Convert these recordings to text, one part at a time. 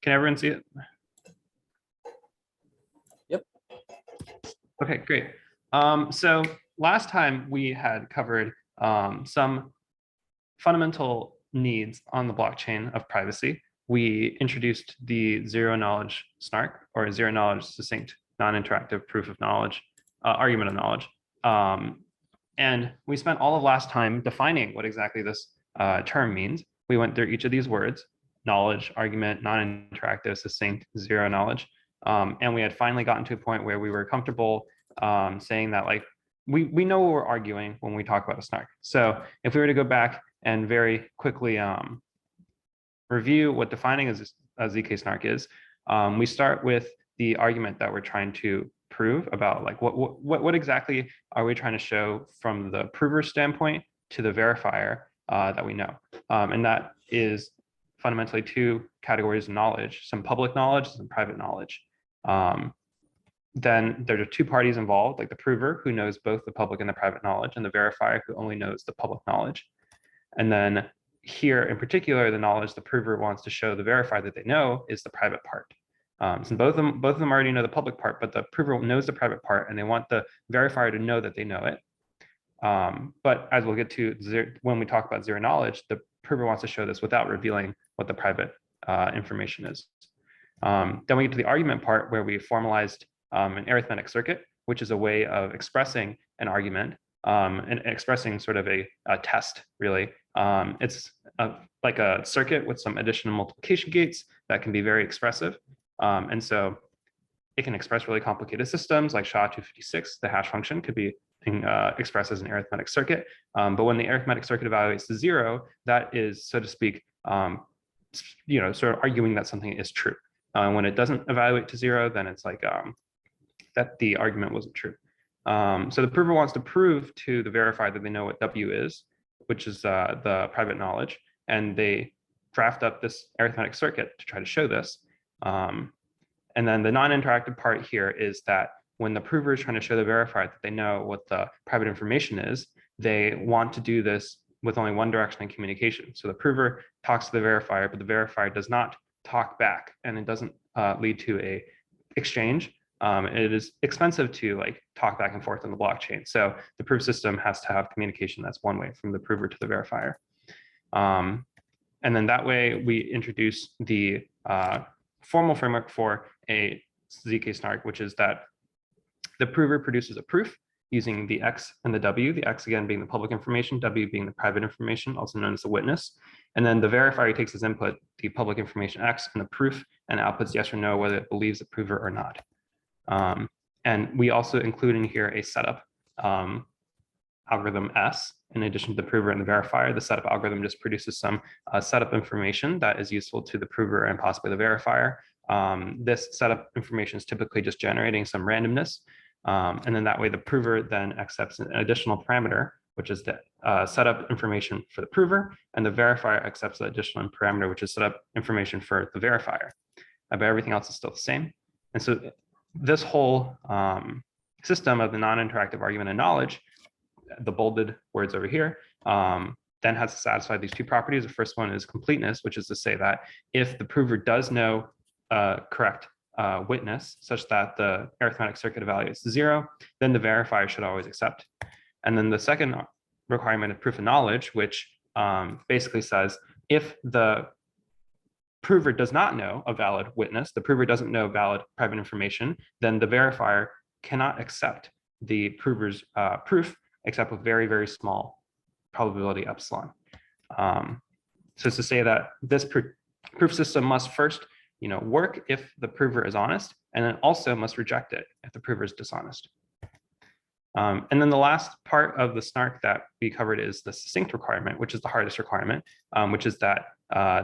Can everyone see it? Yep. Okay, great. So last time we had covered some fundamental needs on the blockchain of privacy. We introduced the zero-knowledge SNARK, or zero-knowledge succinct non-interactive proof of knowledge, argument of knowledge. And we spent all of last time defining what exactly this term means. We went through each of these words: knowledge, argument, non-interactive, succinct, zero knowledge. And we had finally gotten to a point where we were comfortable saying that, like, we know what we're arguing when we talk about a SNARK. So if we were to go back and very quickly review what defining a zk-SNARK is, we start with the argument that we're trying to prove about, like, what exactly are we trying to show from the prover standpoint to the verifier that we know. And that is fundamentally two categories of knowledge: some public knowledge, some private knowledge. Then there are two parties involved, like the prover, who knows both the public and the private knowledge, and the verifier, who only knows the public knowledge. And then here in particular, the knowledge the prover wants to show the verifier that they know is the private part. So both of them already know the public part, but the prover knows the private part, and they want the verifier to know that they know it. But as we'll get to when we talk about zero knowledge, the prover wants to show this without revealing what the private information is. Then we get to the argument part, where we formalized an arithmetic circuit, which is a way of expressing an argument and expressing sort of a test, really. It's like a circuit with some addition and multiplication gates that can be very expressive. And so it can express really complicated systems like SHA-256. The hash function could be expressed as an arithmetic circuit. But when the arithmetic circuit evaluates to zero, that is, so to speak, sort of arguing that something is true. When it doesn't evaluate to zero, then it's like that the argument wasn't true. So the prover wants to prove to the verifier that they know what W is, which is the private knowledge, and they draft up this arithmetic circuit to try to show this. And then the non-interactive part here is that when the prover is trying to show the verifier that they know what the private information is, they want to do this with only one direction in communication. So the prover talks to the verifier, but the verifier does not talk back, and it doesn't lead to a exchange. It is expensive to talk back and forth on the blockchain. So the proof system has to have communication that's one way from the prover to the verifier. And then that way we introduce the formal framework for a zk-SNARK, which is that the prover produces a proof using the X and the W, the X again being the public information, W being the private information, also known as the witness. And then the verifier takes as input the public information X and the proof, and outputs yes or no whether it believes the prover or not. And we also include in here a setup algorithm S, in addition to the prover and the verifier. The setup algorithm just produces some setup information that is useful to the prover and possibly the verifier. This setup information is typically just generating some randomness. And then that way the prover then accepts an additional parameter, which is the setup information for the prover, and the verifier accepts the additional parameter, which is setup information for the verifier. But everything else is still the same. And so this whole system of the non-interactive argument of knowledge, the bolded words over here, then has to satisfy these two properties. The first one is completeness, which is to say that if the prover does know correct witness such that the arithmetic circuit evaluates to zero, then the verifier should always accept. And then the second requirement of proof of knowledge, which basically says if the prover does not know a valid witness, the prover doesn't know valid private information, then the verifier cannot accept the prover's proof except with very, very small probability epsilon. So it's to say that this proof system must first work if the prover is honest, and then also must reject it if the prover is dishonest. And then the last part of the SNARK that we covered is the succinct requirement, which is the hardest requirement, which is that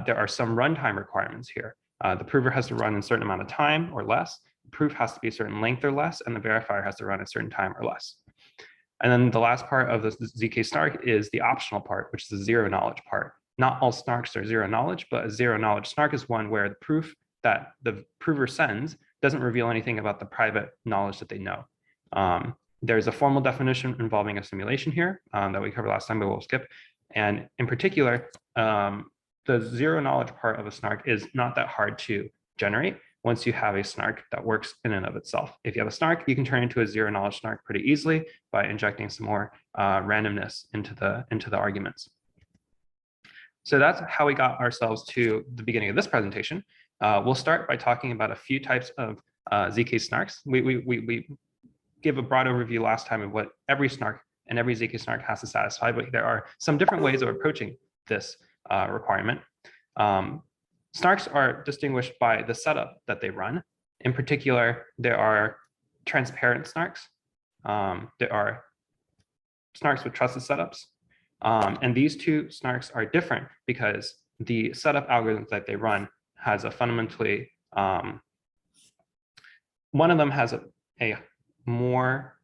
there are some runtime requirements here. The prover has to run in a certain amount of time or less, the proof has to be a certain length or less, and the verifier has to run a certain time or less. And then the last part of the zk-SNARK is the optional part, which is the zero knowledge part. Not all SNARKs are zero knowledge, but a zero knowledge SNARK is one where the proof that the prover sends doesn't reveal anything about the private knowledge that they know. There's a formal definition involving a simulation here that we covered last time, but we'll skip. And in particular, the zero knowledge part of a SNARK is not that hard to generate once you have a snark that works in and of itself. If you have a snark, you can turn into a zero knowledge snark pretty easily by injecting some more randomness into the arguments. So that's how we got ourselves to the beginning of this presentation. We'll start by talking about a few types of zk-SNARKs. We gave a broad overview last time of what every snark and every zk-SNARK has to satisfy, but there are some different ways of approaching this requirement. Snarks are distinguished by the setup that they run. In particular, there are transparent snarks. There are snarks with trusted setups. And these two snarks are different because the setup algorithms that they run has a fundamentally, one of them has a more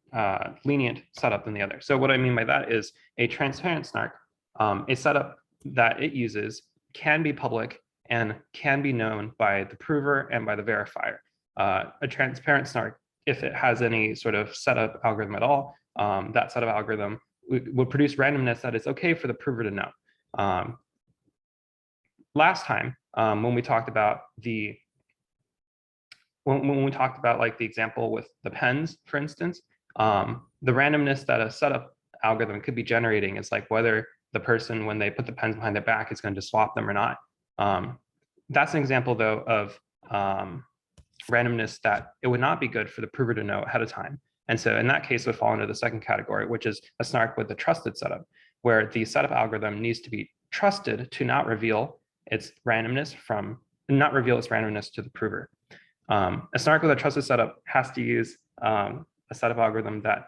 lenient setup than the other. So what I mean by that is a transparent snark, a setup that it uses can be public and can be known by the prover and by the verifier. A transparent snark, if it has any sort of setup algorithm at all, that setup algorithm would produce randomness that it's okay for the prover to know. Last time, when we talked about when we talked about like the example with the pens, for instance, the randomness that a setup algorithm could be generating is like whether the person, when they put the pens behind their back, is going to swap them or not. That's an example, though, of randomness that it would not be good for the prover to know ahead of time. And so in that case, it would fall into the second category, which is a snark with a trusted setup, where the setup algorithm needs to be trusted to not reveal its randomness to the prover. A snark with a trusted setup has to use a setup algorithm that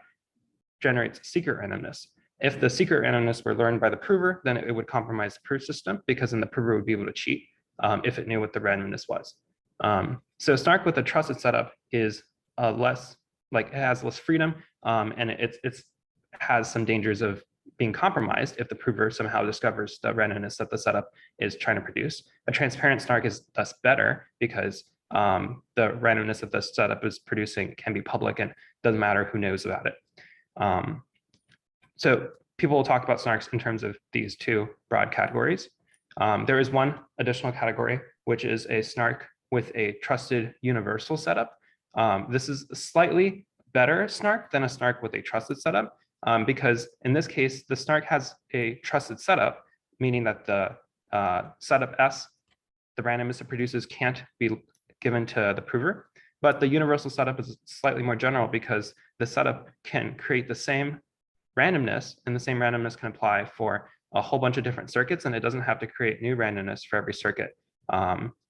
generates secret randomness. If the secret randomness were learned by the prover, then it would compromise the proof system, because then the prover would be able to cheat if it knew what the randomness was. So snark with a trusted setup is it has less freedom, and it has some dangers of being compromised if the prover somehow discovers the randomness that the setup is trying to produce. A transparent snark is thus better because the randomness that the setup is producing can be public and doesn't matter who knows about it. So people will talk about snarks in terms of these two broad categories. There is one additional category, which is a snark with a trusted universal setup. This is a slightly better snark than a snark with a trusted setup, because in this case, the snark has a trusted setup, meaning that the setup S, the randomness it produces, can't be given to the prover. But the universal setup is slightly more general because the setup can create the same randomness, and the same randomness can apply for a whole bunch of different circuits, and it doesn't have to create new randomness for every circuit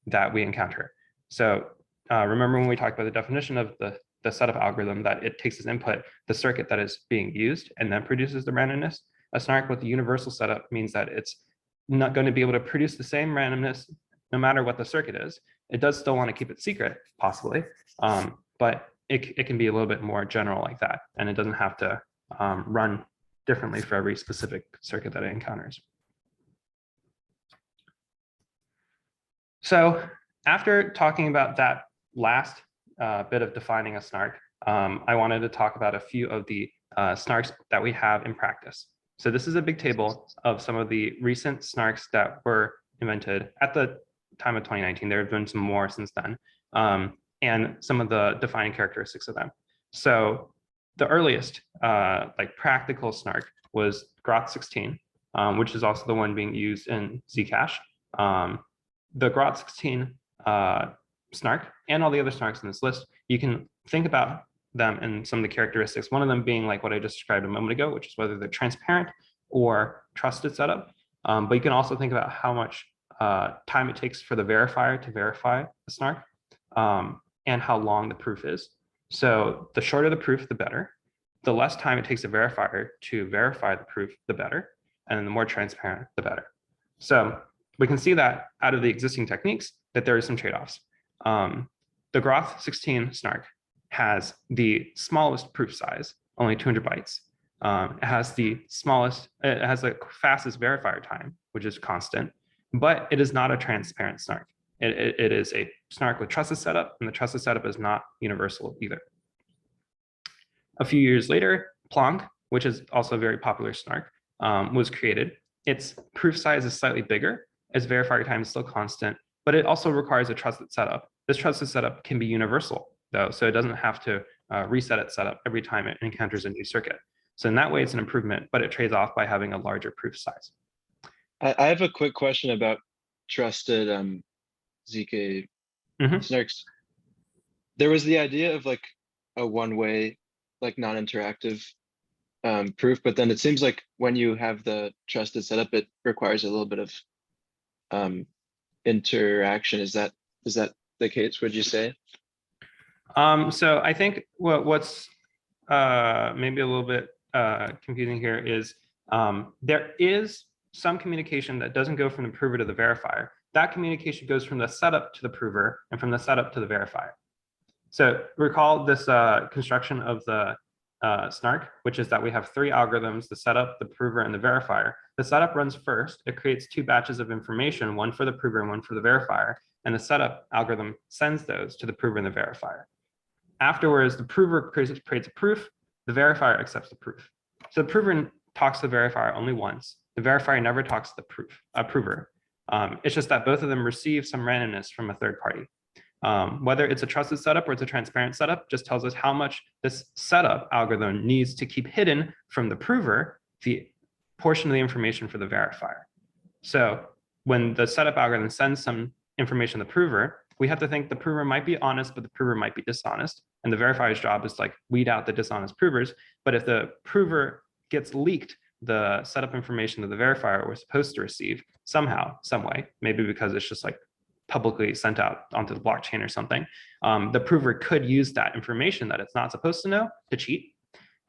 that we encounter. So remember when we talked about the definition of the setup algorithm, that it takes as input the circuit that is being used and then produces the randomness? A snark with the universal setup means that it's not going to be able to produce the same randomness no matter what the circuit is. It does still want to keep it secret, possibly, but it can be a little bit more general like that, and it doesn't have to run differently for every specific circuit that it encounters. So after talking about that last bit of defining a snark, I wanted to talk about a few of the snarks that we have in practice. So this is a big table of some of the recent snarks that were invented at the time of 2019. There have been some more since then, and some of the defining characteristics of them. So the earliest like practical snark was Groth16, which is also the one being used in Zcash. The Groth16 snark and all the other snarks in this list, you can think about them and some of the characteristics. One of them being like what I just described a moment ago, which is whether they're transparent or trusted setup. But you can also think about how much time it takes for the verifier to verify the snark, and how long the proof is. So the shorter the proof, the better. The less time it takes the verifier to verify the proof, the better. And then the more transparent, the better. So we can see that out of the existing techniques that there are some trade-offs. The Groth16 snark has the smallest proof size, only 200 bytes. It has the fastest verifier time, which is constant, but it is not a transparent snark. It is a snark with trusted setup, and the trusted setup is not universal either. A few years later, Plonk, which is also a very popular snark, was created. Its proof size is slightly bigger. Its verifier time is still constant, but it also requires a trusted setup. This trusted setup can be universal, though, so it doesn't have to reset its setup every time it encounters a new circuit. So in that way, it's an improvement, but it trades off by having a larger proof size. I have a quick question about trusted zk-SNARKs. There was the idea of like a one-way, like non-interactive proof, but then it seems like when you have the trusted setup, it requires a little bit of interaction. Is that the case, would you say? So I think what's maybe a little bit confusing here is there is some communication that doesn't go from the prover to the verifier. That communication goes from the setup to the prover and from the setup to the verifier. So recall this construction of the SNARK, which is that we have three algorithms: the setup, the prover, and the verifier. The setup runs first. It creates two batches of information, one for the prover and one for the verifier. And the setup algorithm sends those to the prover and the verifier. Afterwards, the prover creates a proof. The verifier accepts the proof. So the prover talks to the verifier only once. The verifier never talks to the prover. It's just that both of them receive some randomness from a third party. Whether it's a trusted setup or it's a transparent setup just tells us how much this setup algorithm needs to keep hidden from the prover the portion of the information for the verifier. So when the setup algorithm sends some information to the prover, we have to think the prover might be honest, but the prover might be dishonest. And the verifier's job is to like weed out the dishonest provers. But if the prover gets leaked the setup information that the verifier was supposed to receive somehow, some way, maybe because it's just like publicly sent out onto the blockchain or something, the prover could use that information that it's not supposed to know to cheat.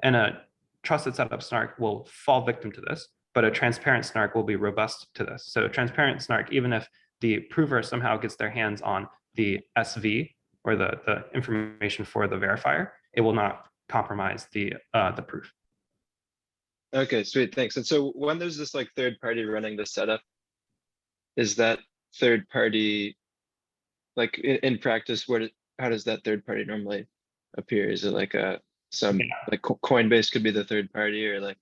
And a trusted setup SNARK will fall victim to this, but a transparent SNARK will be robust to this. So a transparent SNARK, even if the prover somehow gets their hands on the SV or the information for the verifier, it will not compromise the proof. Okay, sweet, thanks. And so when there's this like third party running the setup, is that third party, like in practice, how does that third party normally appear? Is it like like Coinbase could be the third party, or like?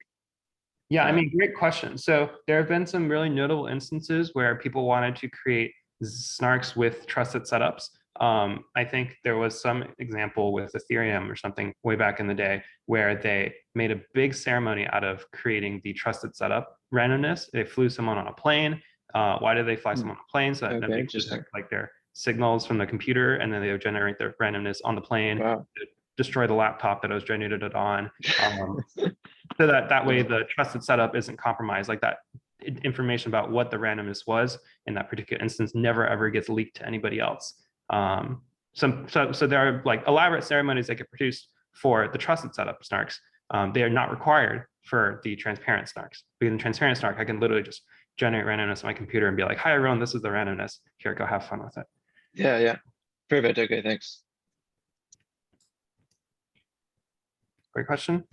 Yeah, I mean, great question. So there have been some really notable instances where people wanted to create SNARKs with trusted setups. I think there was some example with Ethereum or something way back in the day where they made a big ceremony out of creating the trusted setup randomness. They flew someone on a plane. Why did they fly someone on a plane? So that they could detect like their signals from the computer, and then they would generate their randomness on the plane. Wow. Destroy the laptop that it was generated it on. So that way the trusted setup isn't compromised. Like that information about what the randomness was in that particular instance never ever gets leaked to anybody else. So there are like elaborate ceremonies that get produced for the trusted setup SNARKs. They are not required for the transparent SNARKs. Because in transparent SNARK, I can literally just generate randomness on my computer and be like, hi everyone, this is the randomness. Here, go have fun with it. Yeah. Perfect. Okay, thanks. Great question.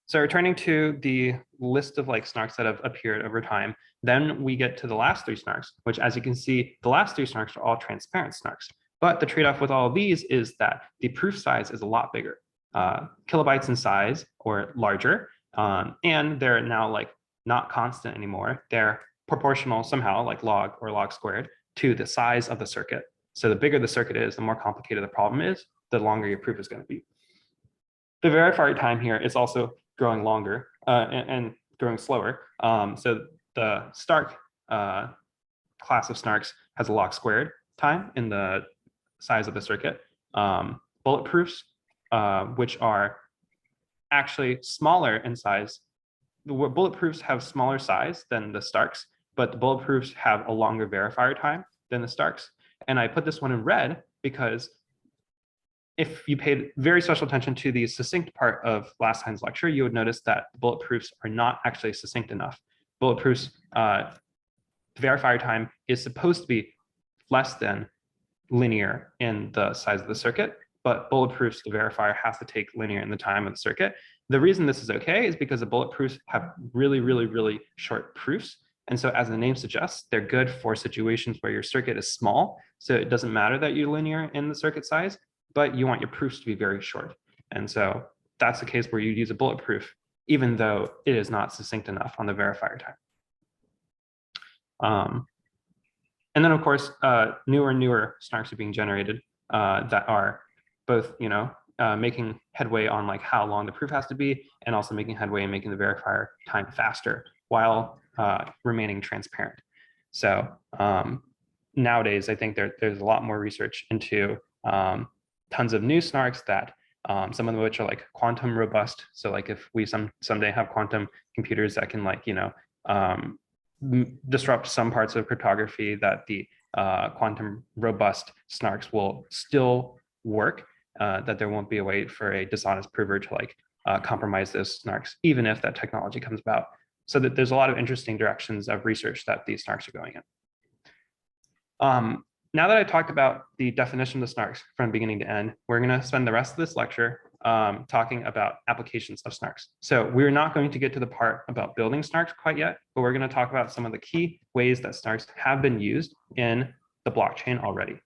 So returning to the list of like SNARKs that have appeared over time, then we get to the last three SNARKs, which as you can see, the last three SNARKs are all transparent SNARKs. But the trade-off with all of these is that the proof size is a lot bigger, kilobytes in size or larger, and they're now like not constant anymore. They're proportional somehow, like log or log squared, to the size of the circuit. So the bigger the circuit is, the more complicated the problem is, the longer your proof is going to be. The verifier time here is also growing longer and growing slower. So the Stark class of SNARKs has a log squared time in the size of the circuit. Bulletproofs, which are actually smaller in size. The bulletproofs have smaller size than the Starks, but the bulletproofs have a longer verifier time than the Starks. And I put this one in red because if you paid very special attention to the succinct part of last time's lecture, you would notice that bulletproofs are not actually succinct enough. Bulletproofs, verifier time is supposed to be less than linear in the size of the circuit, but bulletproofs, the verifier has to take linear in the time of the circuit. The reason this is okay is because the bulletproofs have really, really, really short proofs. And so as the name suggests, they're good for situations where your circuit is small. So it doesn't matter that you're linear in the circuit size, but you want your proofs to be very short. And so that's the case where you'd use a bulletproof, even though it is not succinct enough on the verifier time. And then, of course, newer and newer snarks are being generated that are both, making headway on like how long the proof has to be, and also making headway in making the verifier time faster while remaining transparent. So nowadays, I think there's a lot more research into tons of new snarks that some of which are like quantum robust. So like if we someday have quantum computers that can like, disrupt some parts of cryptography, that the quantum robust snarks will still work, that there won't be a way for a dishonest prover to like compromise those snarks, even if that technology comes about. So that there's a lot of interesting directions of research that these snarks are going in. Now that I talked about the definition of the snarks from beginning to end, we're going to spend the rest of this lecture talking about applications of snarks. So we're not going to get to the part about building snarks quite yet, but we're going to talk about some of the key ways that snarks have been used in the blockchain already.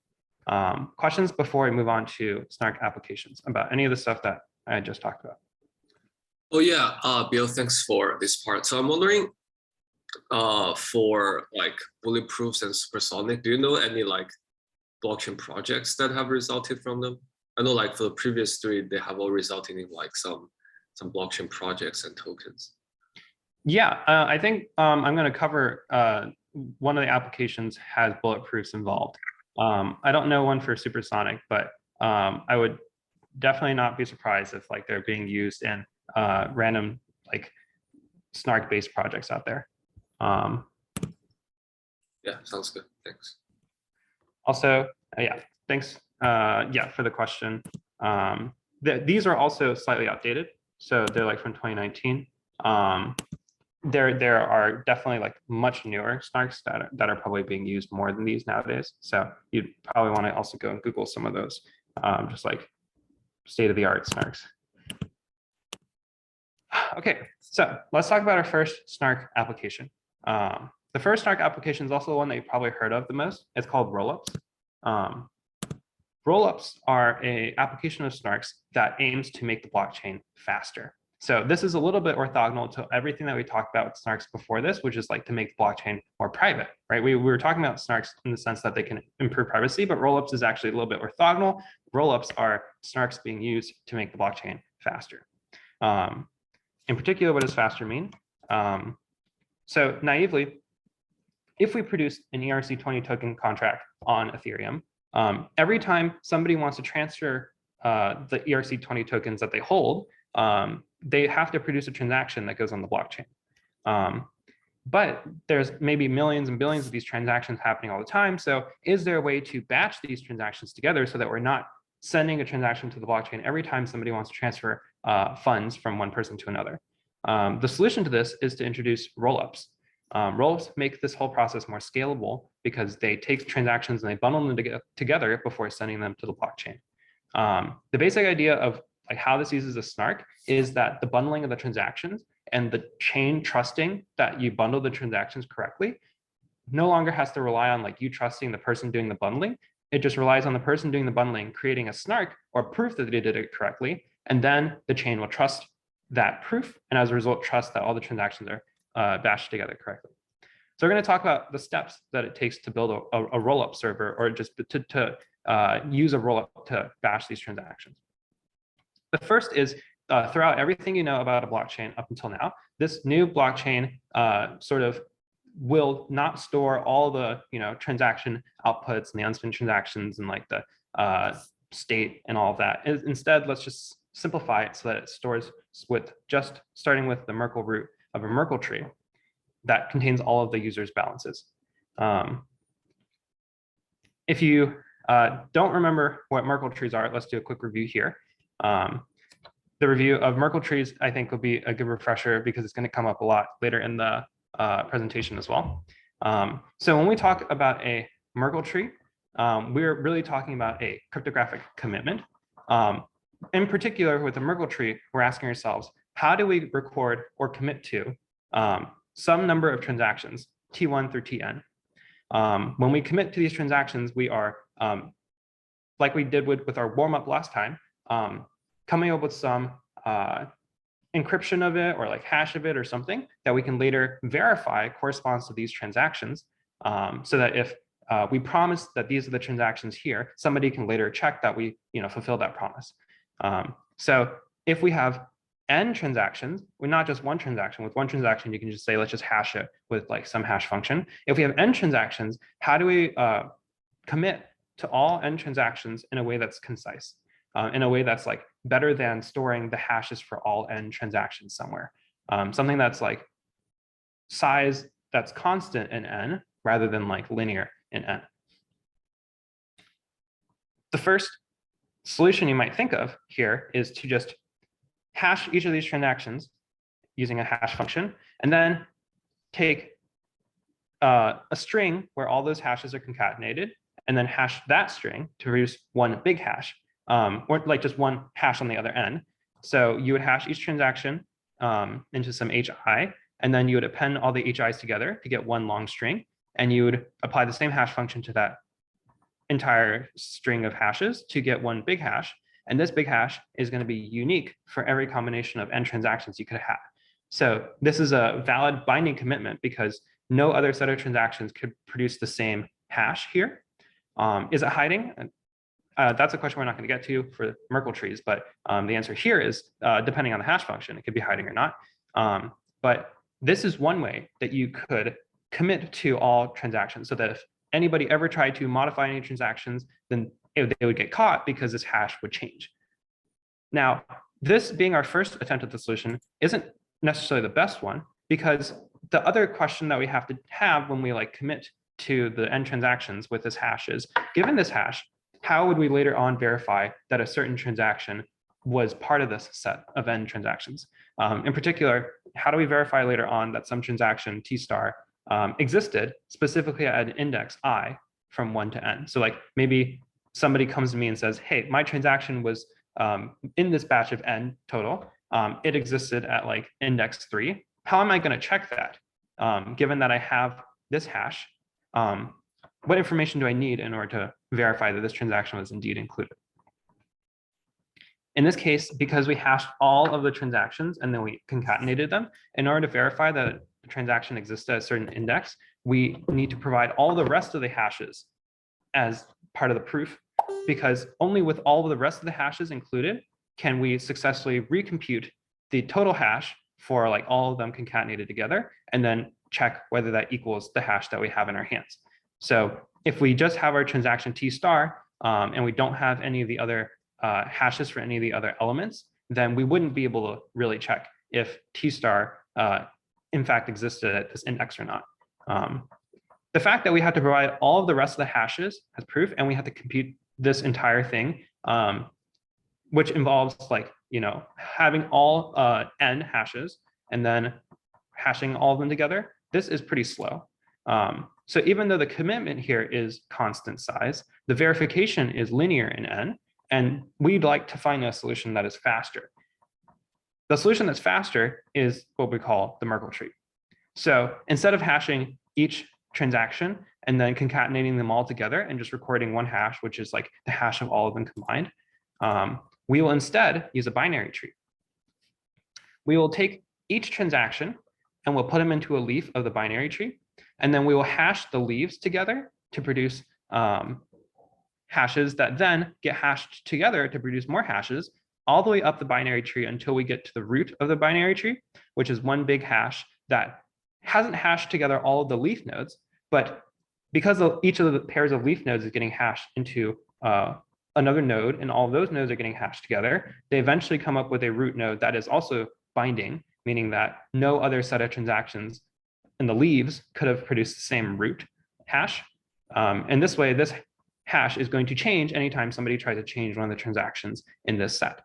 Questions before I move on to snark applications about any of the stuff that I just talked about? Oh yeah, Bill, thanks for this part. So I'm wondering, for like bulletproofs and supersonic, do you know any like blockchain projects that have resulted from them? I know like for the previous three, they have all resulted in like some blockchain projects and tokens. Yeah, I think I'm going to cover one of the applications has bulletproofs involved. I don't know one for supersonic, but I would definitely not be surprised if like they're being used in random like snark-based projects out there. Yeah, sounds good. Thanks. Also, yeah, thanks. Yeah, for the question. These are also slightly outdated, so they're like from 2019. There are definitely like much newer snarks that are probably being used more than these nowadays. So you'd probably want to also go and Google some of those, just like state-of-the-art snarks. Okay, so let's talk about our first snark application. The first snark application is also the one that you've probably heard of the most. It's called rollups. Rollups are an application of snarks that aims to make the blockchain faster. So this is a little bit orthogonal to everything that we talked about with snarks before this, which is like to make the blockchain more private, right? We were talking about snarks in the sense that they can improve privacy, but rollups is actually a little bit orthogonal. Rollups are snarks being used to make the blockchain faster. In particular, what does faster mean? So naively, if we produce an ERC20 token contract on Ethereum, every time somebody wants to transfer the ERC20 tokens that they hold, they have to produce a transaction that goes on the blockchain. But there's maybe millions and billions of these transactions happening all the time. So is there a way to batch these transactions together so that we're not sending a transaction to the blockchain every time somebody wants to transfer funds from one person to another? The solution to this is to introduce rollups. Rollups make this whole process more scalable because they take transactions and they bundle them together before sending them to the blockchain. The basic idea of like how this uses a snark is that the bundling of the transactions and the chain trusting that you bundle the transactions correctly no longer has to rely on like you trusting the person doing the bundling. It just relies on the person doing the bundling creating a snark or proof that they did it correctly, and then the chain will trust that proof, and as a result, trust that all the transactions are bashed together correctly. So we're going to talk about the steps that it takes to build a rollup server, or just to use a rollup to bash these transactions. The first is throw out everything you know about a blockchain up until now. This new blockchain sort of will not store all the transaction outputs and the unspent transactions and like the state and all of that. Instead, let's just simplify it so that it stores with just starting with the Merkle root of a Merkle tree that contains all of the user's balances. If you don't remember what Merkle trees are, let's do a quick review here. The review of Merkle trees, I think, will be a good refresher because it's going to come up a lot later in the presentation as well. So when we talk about a Merkle tree, we're really talking about a cryptographic commitment. In particular, with the Merkle tree, we're asking ourselves, how do we record or commit to some number of transactions, T1 through Tn? When we commit to these transactions, we are, like we did with our warm-up last time, coming up with some encryption of it or like hash of it or something that we can later verify corresponds to these transactions, so that if we promised that these are the transactions here. Somebody can later check that we fulfilled that promise. So if we have n transactions, we're not just one transaction. With one transaction, you can just say, let's just hash it with like some hash function. If we have n transactions, how do we commit to all n transactions in a way that's concise, in a way that's like better than storing the hashes for all n transactions somewhere? Something that's like size that's constant in n rather than like linear in n. The first solution you might think of here is to just hash each of these transactions using a hash function, and then take a string where all those hashes are concatenated, and then hash that string to produce one big hash, or like just one hash on the other end. So you would hash each transaction into some hi, and then you would append all the hi's together to get one long string, and you would apply the same hash function to that entire string of hashes to get one big hash. And this big hash is going to be unique for every combination of n transactions you could have. So this is a valid binding commitment because no other set of transactions could produce the same hash here. Is it hiding? That's a question we're not going to get to for Merkle trees, but the answer here is depending on the hash function, it could be hiding or not. But this is one way that you could commit to all transactions, so that if anybody ever tried to modify any transactions, then they would get caught because this hash would change. Now, this being our first attempt at the solution isn't necessarily the best one, because the other question that we have to have when we like commit to the n transactions with this hash is, given this hash, how would we later on verify that a certain transaction was part of this set of n transactions? In particular, how do we verify later on that some transaction t star existed specifically at an index I from 1 to n? So like maybe somebody comes to me and says, hey, my transaction was in this batch of n total. It existed at like index 3. How am I going to check that? Given that I have this hash, what information do I need in order to verify that this transaction was indeed included? In this case, because we hashed all of the transactions and then we concatenated them, in order to verify that a transaction existed at a certain index, we need to provide all the rest of the hashes as part of the proof, because only with all of the rest of the hashes included can we successfully recompute the total hash for like all of them concatenated together, and then check whether that equals the hash that we have in our hands. So if we just have our transaction t star and we don't have any of the other hashes for any of the other elements, then we wouldn't be able to really check if t star in fact existed at this index or not. The fact that we have to provide all of the rest of the hashes as proof, and we have to compute this entire thing, which involves like, having all n hashes and then hashing all of them together, this is pretty slow. So even though the commitment here is constant size, the verification is linear in n, and we'd like to find a solution that is faster. The solution that's faster is what we call the Merkle tree. So instead of hashing each transaction and then concatenating them all together and just recording one hash, which is like the hash of all of them combined, we will instead use a binary tree. We will take each transaction and we'll put them into a leaf of the binary tree, and then we will hash the leaves together to produce hashes that then get hashed together to produce more hashes all the way up the binary tree until we get to the root of the binary tree, which is one big hash that hasn't hashed together all of the leaf nodes, but because each of the pairs of leaf nodes is getting hashed into another node, and all of those nodes are getting hashed together, they eventually come up with a root node that is also binding, meaning that no other set of transactions in the leaves could have produced the same root hash. And this way, this hash is going to change anytime somebody tries to change one of the transactions in this set.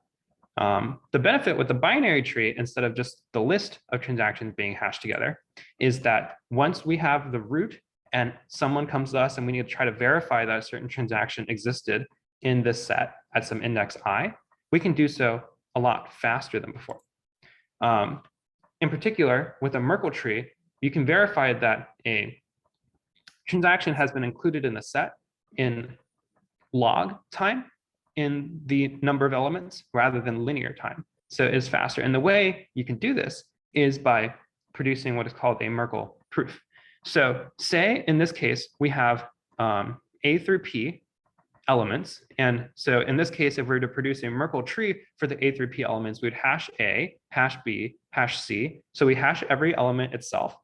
The benefit with the binary tree, instead of just the list of transactions being hashed together, is that once we have the root and someone comes to us and we need to try to verify that a certain transaction existed in this set at some index I, we can do so a lot faster than before. In particular, with a Merkle tree, you can verify that a transaction has been included in the set in log time in the number of elements rather than linear time. So it's faster. And the way you can do this is by producing what is called a Merkle proof. So say in this case, we have A through P elements. And so in this case, if we were to produce a Merkle tree for the A through P elements, we'd hash A, hash B, hash C. So we hash every element itself.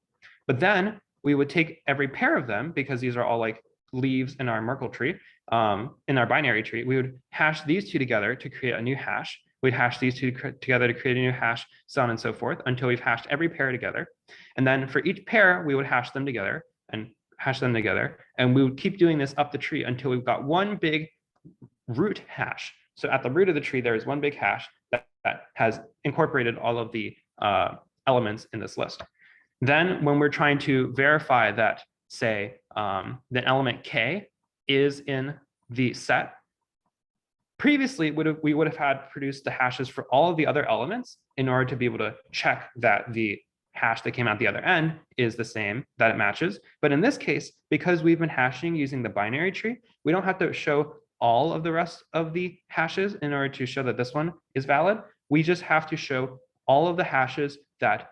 But then we would take every pair of them, because these are all like leaves in our Merkle tree, in our binary tree, we would hash these two together to create a new hash. We'd hash these two together to create a new hash, so on and so forth, until we've hashed every pair together. And then for each pair, we would hash them together and hash them together. And we would keep doing this up the tree until we've got one big root hash. So at the root of the tree, there is one big hash that has incorporated all of the elements in this list. Then when we're trying to verify that, say, the element K is in the set, previously we would have had produced the hashes for all of the other elements in order to be able to check that the hash that came out the other end is the same, that it matches. But in this case, because we've been hashing using the binary tree, we don't have to show all of the rest of the hashes in order to show that this one is valid. We just have to show all of the hashes that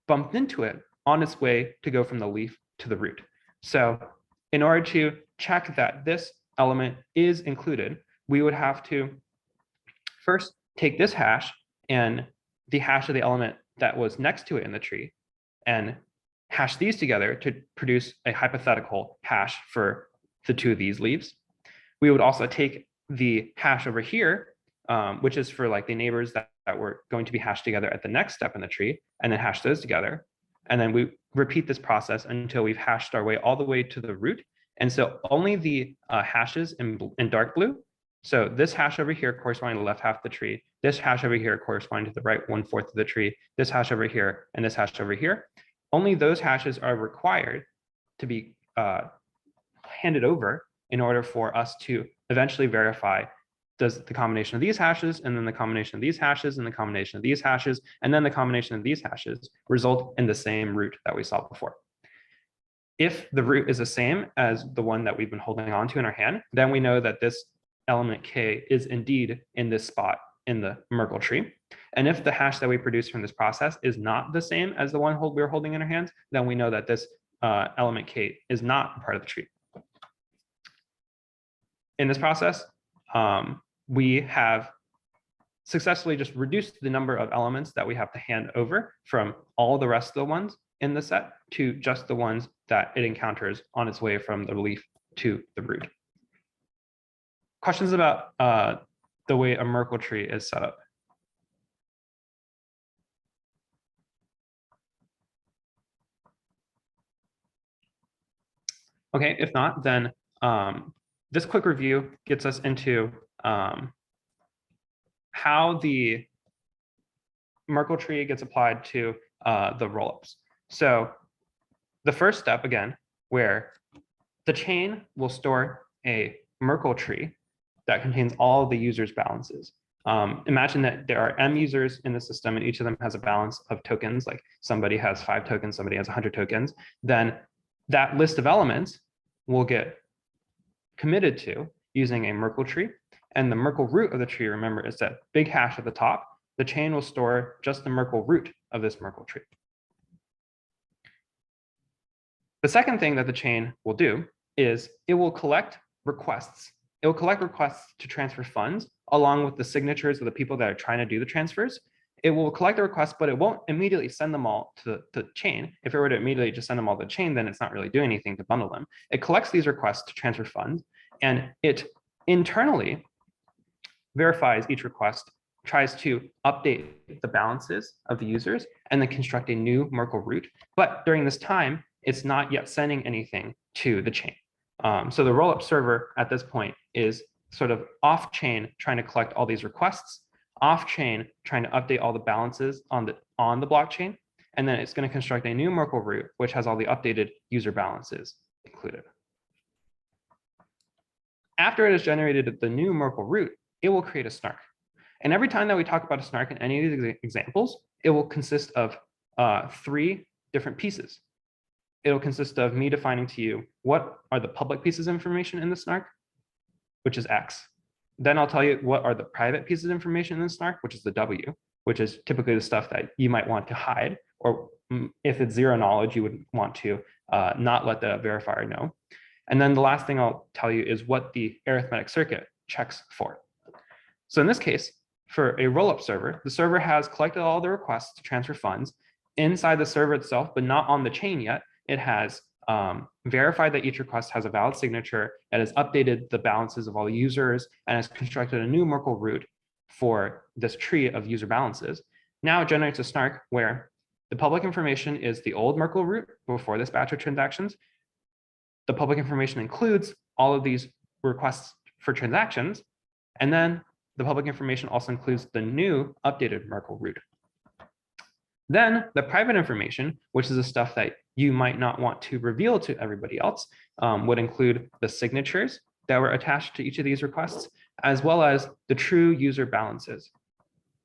bumped into it on its way to go from the leaf to the root. So in order to check that this element is included, we would have to first take this hash and the hash of the element that was next to it in the tree and hash these together to produce a hypothetical hash for the two of these leaves. We would also take the hash over here, which is for like the neighbors that were going to be hashed together at the next step in the tree, and then hash those together. And then we repeat this process until we've hashed our way all the way to the root. And so only the hashes in dark blue, so this hash over here corresponding to the left half of the tree, this hash over here corresponding to the right 1/4 of the tree, this hash over here, and this hash over here, only those hashes are required to be handed over in order for us to eventually verify does the combination of these hashes, and then the combination of these hashes, and the combination of these hashes, and then the combination of these hashes result in the same root that we saw before. If the root is the same as the one that we've been holding on to in our hand, then we know that this element K is indeed in this spot in the Merkle tree. And if the hash that we produce from this process is not the same as the one we're holding in our hands, then we know that this element K is not part of the tree. In this process, we have successfully just reduced the number of elements that we have to hand over from all the rest of the ones in the set to just the ones that it encounters on its way from the leaf to the root. Questions about the way a Merkle tree is set up? Okay, if not, then this quick review gets us into how the Merkle tree gets applied to the rollups. So the first step, again, where the chain will store a Merkle tree that contains all of the users' balances. Imagine that there are m users in the system and each of them has a balance of tokens, like somebody has 5 tokens, somebody has 100 tokens. Then that list of elements will get committed to using a Merkle tree. And the Merkle root of the tree, remember, is that big hash at the top. The chain will store just the Merkle root of this Merkle tree. The second thing that the chain will do is it will collect requests. It will collect requests to transfer funds along with the signatures of the people that are trying to do the transfers. It will collect the requests, but it won't immediately send them all to the chain. If it were to immediately just send them all to the chain, then it's not really doing anything to bundle them. It collects these requests to transfer funds, and it internally verifies each request, tries to update the balances of the users, and then construct a new Merkle root. But during this time, it's not yet sending anything to the chain. So the rollup server at this point is sort of off-chain trying to collect all these requests, off-chain trying to update all the balances on the blockchain, and then it's going to construct a new Merkle root, which has all the updated user balances included. After it has generated the new Merkle root, it will create a snark. And every time that we talk about a snark in any of these examples, it will consist of 3 different pieces. It'll consist of me defining to you what are the public pieces of information in the snark, which is X. Then I'll tell you what are the private pieces of information in the snark, which is the W, which is typically the stuff that you might want to hide, or if it's zero knowledge, you would want to not let the verifier know. And then the last thing I'll tell you is what the arithmetic circuit checks for. So in this case, for a rollup server, the server has collected all the requests to transfer funds inside the server itself, but not on the chain yet. It has verified that each request has a valid signature, and has updated the balances of all the users, and has constructed a new Merkle root for this tree of user balances. Now it generates a snark where the public information is the old Merkle root before this batch of transactions. The public information includes all of these requests for transactions, and then the public information also includes the new updated Merkle root. Then the private information, which is the stuff that you might not want to reveal to everybody else, would include the signatures that were attached to each of these requests, as well as the true user balances.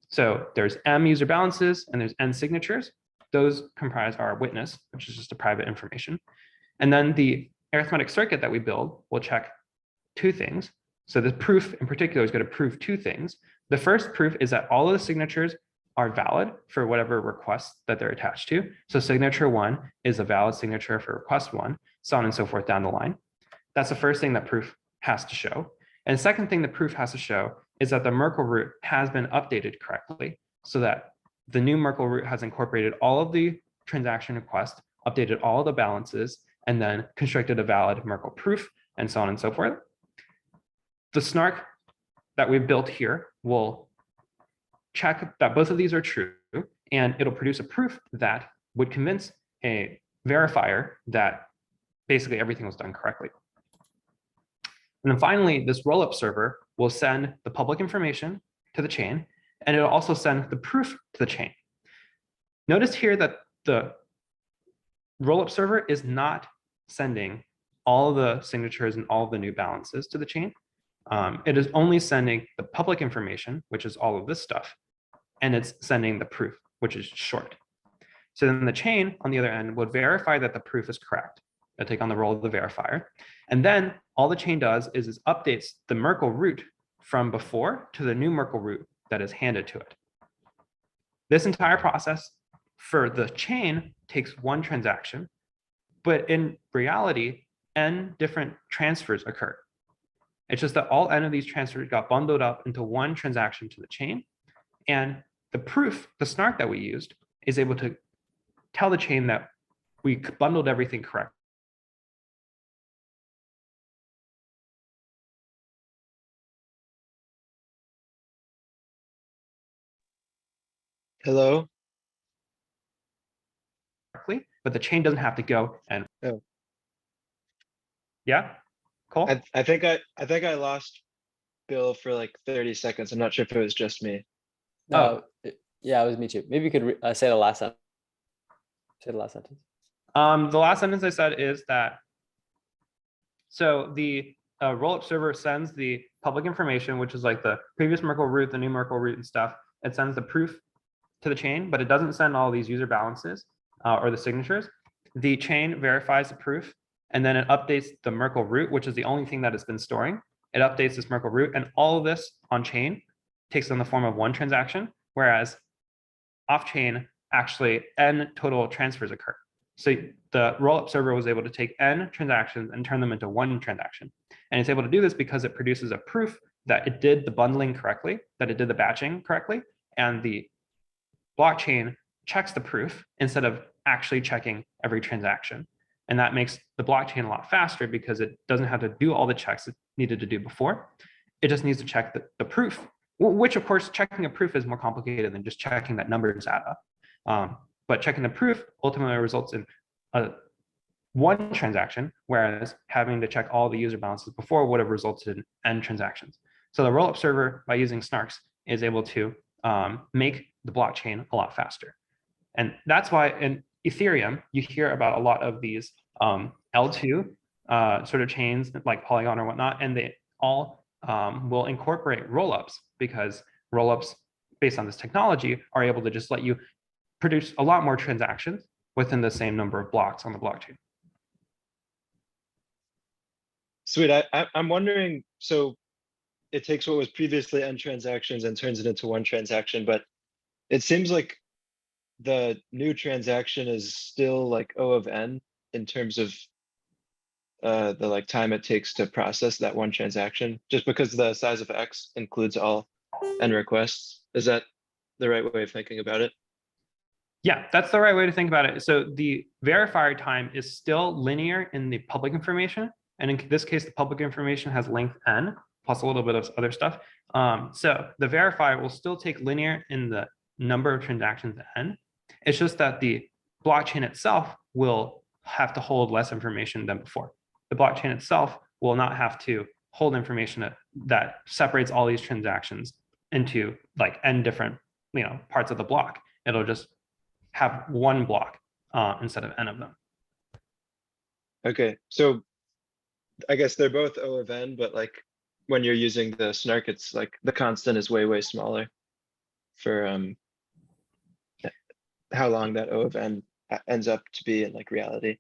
So there's M user balances and there's N signatures. Those comprise our witness, which is just a private information. And then the arithmetic circuit that we build will check two things. So the proof in particular is going to prove two things. The first proof is that all of the signatures are valid for whatever request that they're attached to. So signature 1 is a valid signature for request 1, so on and so forth down the line. That's the first thing that proof has to show. And the second thing the proof has to show is that the Merkle root has been updated correctly, so that the new Merkle root has incorporated all of the transaction requests, updated all the balances, and then constructed a valid Merkle proof, and so on and so forth. The snark that we've built here will check that both of these are true, and it'll produce a proof that would convince a verifier that basically everything was done correctly. And then finally, this rollup server will send the public information to the chain, and it'll also send the proof to the chain. Notice here that the rollup server is not sending all the signatures and all the new balances to the chain. It is only sending the public information, which is all of this stuff, and it's sending the proof, which is short. So then the chain, on the other end, would verify that the proof is correct. It'll take on the role of the verifier. And then all the chain does is updates the Merkle root from before to the new Merkle root that is handed to it. This entire process for the chain takes one transaction, but in reality, n different transfers occur. It's just that all n of these transfers got bundled up into one transaction to the chain. And the proof, the snark that we used, is able to tell the chain that we bundled everything correct. Hello? Correctly, but the chain doesn't have to go and. Oh. Yeah, Cole? I think I lost Bill for like 30 seconds. I'm not sure if it was just me. No, yeah, it was me too. Maybe you could say the last sentence. Say the last sentence. The last sentence I said is that, so the rollup server sends the public information, which is like the previous Merkle root, the new Merkle root and stuff. It sends the proof to the chain, but it doesn't send all these user balances or the signatures. The chain verifies the proof, and then it updates the Merkle root, which is the only thing that it's been storing. It updates this Merkle root, and all of this on chain takes on the form of one transaction, whereas off chain, actually n total transfers occur. So the rollup server was able to take n transactions and turn them into one transaction. And it's able to do this because it produces a proof that it did the bundling correctly, that it did the batching correctly, and the blockchain checks the proof instead of actually checking every transaction. And that makes the blockchain a lot faster because it doesn't have to do all the checks it needed to do before. It just needs to check the proof, which of course, checking a proof is more complicated than just checking that numbers add up. But checking the proof ultimately results in one transaction, whereas having to check all the user balances before would have resulted in n transactions. So the rollup server, by using snarks, is able to make the blockchain a lot faster. And that's why in Ethereum, you hear about a lot of these L2 sort of chains like Polygon or whatnot, and they all will incorporate rollups, because rollups based on this technology are able to just let you produce a lot more transactions within the same number of blocks on the blockchain. Sweet. I'm wondering, so it takes what was previously n transactions and turns it into one transaction, but it seems like the new transaction is still like O of n in terms of the like time it takes to process that one transaction, just because the size of X includes all n requests. Is that the right way of thinking about it? Yeah, that's the right way to think about it. So the verifier time is still linear in the public information. And in this case, the public information has length n plus a little bit of other stuff. So the verifier will still take linear in the number of transactions n. It's just that the blockchain itself will have to hold less information than before. The blockchain itself will not have to hold information that separates all these transactions into like n different parts of the block. It'll just have one block instead of n of them. Okay, so I guess they're both O of n, but like when you're using the snark, it's like the constant is way, way smaller for how long that O of n ends up to be in like reality.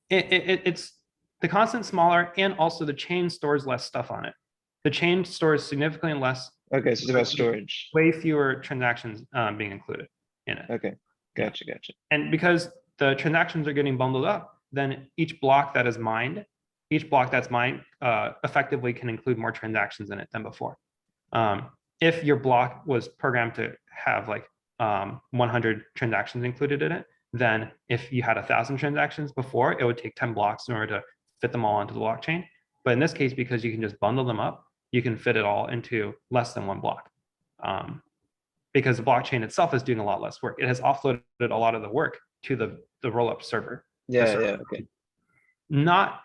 It's the constant smaller, and also the chain stores less stuff on it. The chain stores significantly less. Okay, so it's about storage. Way fewer transactions being included in it. Okay, gotcha. And because the transactions are getting bundled up, then each block that's mined effectively can include more transactions in it than before. If your block was programmed to have like 100 transactions included in it, then if you had 1,000 transactions before, it would take 10 blocks in order to fit them all onto the blockchain. But in this case, because you can just bundle them up, you can fit it all into less than one block. Because the blockchain itself is doing a lot less work. It has offloaded a lot of the work to the rollup server. Yeah, okay. Not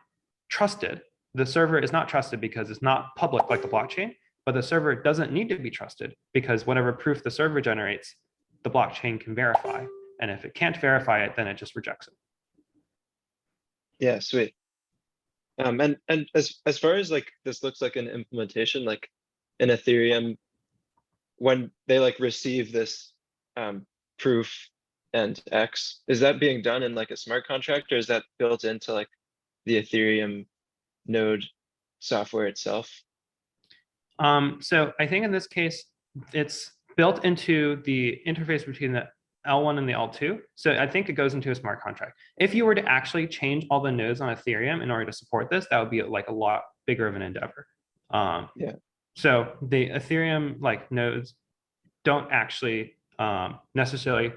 trusted. The server is not trusted because it's not public like the blockchain, but the server doesn't need to be trusted because whatever proof the server generates, the blockchain can verify. And if it can't verify it, then it just rejects it. Yeah, sweet. And as far as like this looks like an implementation, like in Ethereum, when they like receive this proof and X, is that being done in like a smart contract, or is that built into like the Ethereum node software itself? So I think in this case, it's built into the interface between the L1 and the L2. So I think it goes into a smart contract. If you were to actually change all the nodes on Ethereum in order to support this, that would be like a lot bigger of an endeavor. Yeah. So the Ethereum like nodes don't actually necessarily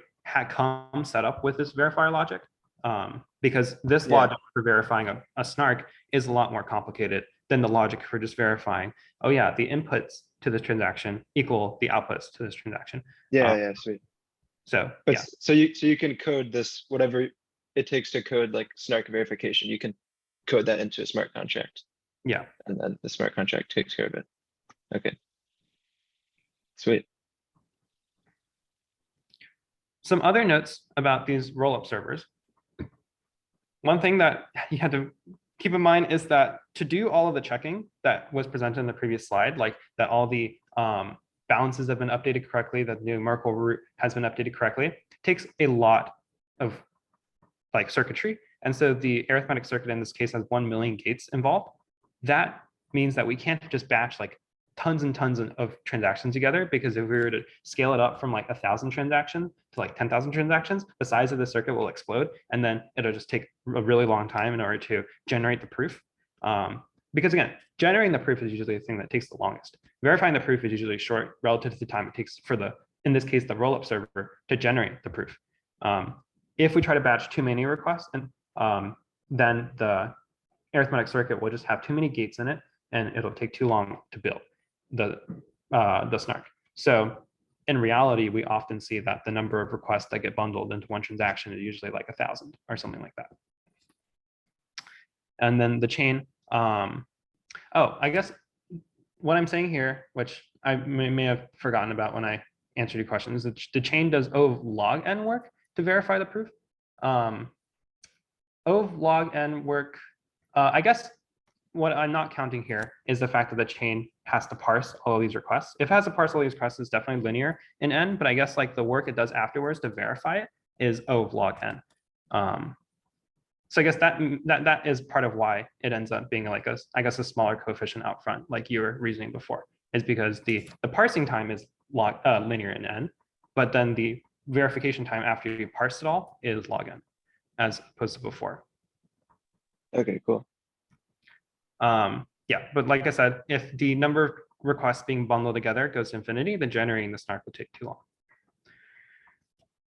come set up with this verifier logic because this logic for verifying a snark is a lot more complicated than the logic for just verifying, oh yeah, the inputs to this transaction equal the outputs to this transaction. Yeah, sweet. So but yeah. So you can code this, whatever it takes to code like snark verification, you can code that into a smart contract. Yeah. And then the smart contract takes care of it. Okay. Sweet. Some other notes about these rollup servers. One thing that you have to keep in mind is that to do all of the checking that was presented in the previous slide, like that all the balances have been updated correctly, that the new Merkle root has been updated correctly, takes a lot of like circuitry. And so the arithmetic circuit in this case has 1 million gates involved. That means that we can't just batch like tons and tons of transactions together, because if we were to scale it up from like 1,000 transactions to like 10,000 transactions, the size of the circuit will explode, and then it'll just take a really long time in order to generate the proof. Because again, generating the proof is usually the thing that takes the longest. Verifying the proof is usually short relative to the time it takes for in this case, the rollup server to generate the proof. If we try to batch too many requests, and then the arithmetic circuit will just have too many gates in it, and it'll take too long to build the snark. So in reality, we often see that the number of requests that get bundled into one transaction is usually like 1,000 or something like that. And then the chain, I guess what I'm saying here, which I may have forgotten about when I answered your question, is that the chain does O of log n work to verify the proof. O of log n work, I guess what I'm not counting here is the fact that the chain has to parse all of these requests. If it has to parse all these requests, it's definitely linear in n, but I guess like the work it does afterwards to verify it is O of log n. So I guess that is part of why it ends up being like a smaller coefficient out front, like you were reasoning before, is because the parsing time is linear in n, but then the verification time after you parse it all is log n, as opposed to before. Okay, cool. Yeah, but like I said, if the number of requests being bundled together goes to infinity, then generating the snark will take too long.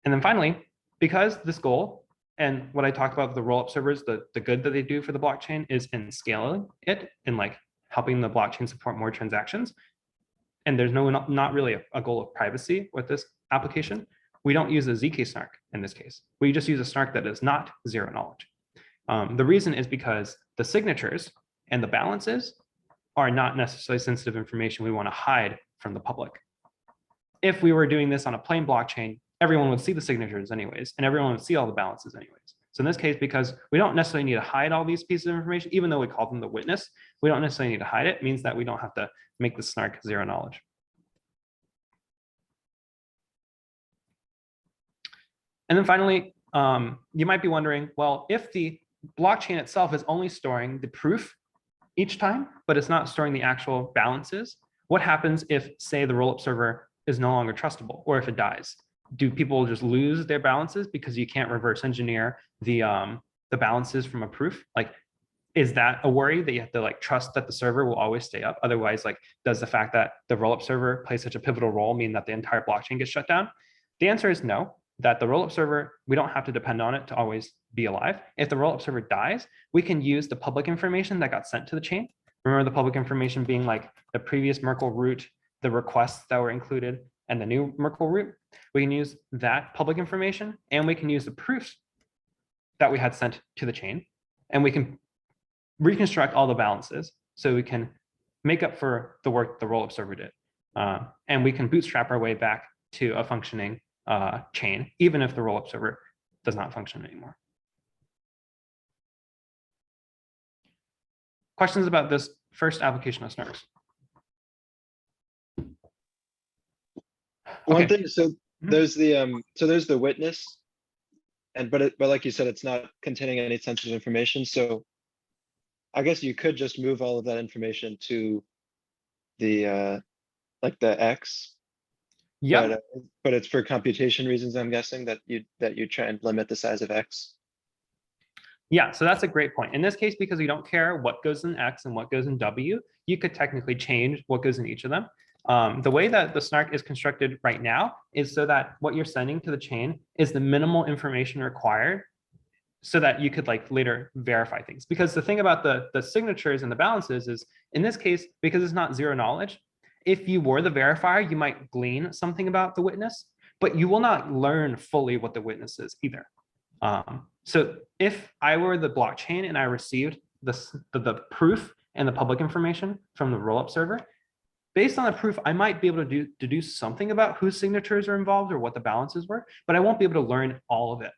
And then finally, because this goal and what I talked about the rollup servers, the good that they do for the blockchain is in scaling it and like helping the blockchain support more transactions. And there's not really a goal of privacy with this application. We don't use a zk-SNARK in this case. We just use a snark that is not zero knowledge. The reason is because the signatures and the balances are not necessarily sensitive information we want to hide from the public. If we were doing this on a plain blockchain, everyone would see the signatures anyways, and everyone would see all the balances anyways. So in this case, because we don't necessarily need to hide all these pieces of information, even though we call them the witness, we don't necessarily need to hide it. It means that we don't have to make the snark zero knowledge. And then finally, you might be wondering, well, if the blockchain itself is only storing the proof each time, but it's not storing the actual balances, what happens if, say, the rollup server is no longer trustable, or if it dies? Do people just lose their balances because you can't reverse engineer the balances from a proof? Like, is that a worry that you have to like trust that the server will always stay up? Otherwise, like, does the fact that the rollup server plays such a pivotal role mean that the entire blockchain gets shut down? The answer is no. That the rollup server, we don't have to depend on it to always be alive. If the rollup server dies, we can use the public information that got sent to the chain. Remember the public information being like the previous Merkle root, the requests that were included, and the new Merkle root. We can use that public information, and we can use the proofs that we had sent to the chain, and we can reconstruct all the balances so we can make up for the work the rollup server did. And we can bootstrap our way back to a functioning chain, even if the rollup server does not function anymore. Questions about this first application of SNARKs? One thing, so there's the witness, and but like you said, it's not containing any sensitive information. So I guess you could just move all of that information to the like the X. Yeah. But it's for computation reasons, I'm guessing, that you try and limit the size of X. Yeah, so that's a great point. In this case, because we don't care what goes in X and what goes in W, you could technically change what goes in each of them. The way that the snark is constructed right now is so that what you're sending to the chain is the minimal information required so that you could like later verify things. Because the thing about the signatures and the balances is, in this case, because it's not zero knowledge, if you were the verifier, you might glean something about the witness, but you will not learn fully what the witness is either. So if I were the blockchain and I received the proof and the public information from the rollup server, based on the proof, I might be able to deduce something about whose signatures are involved or what the balances were, but I won't be able to learn all of it.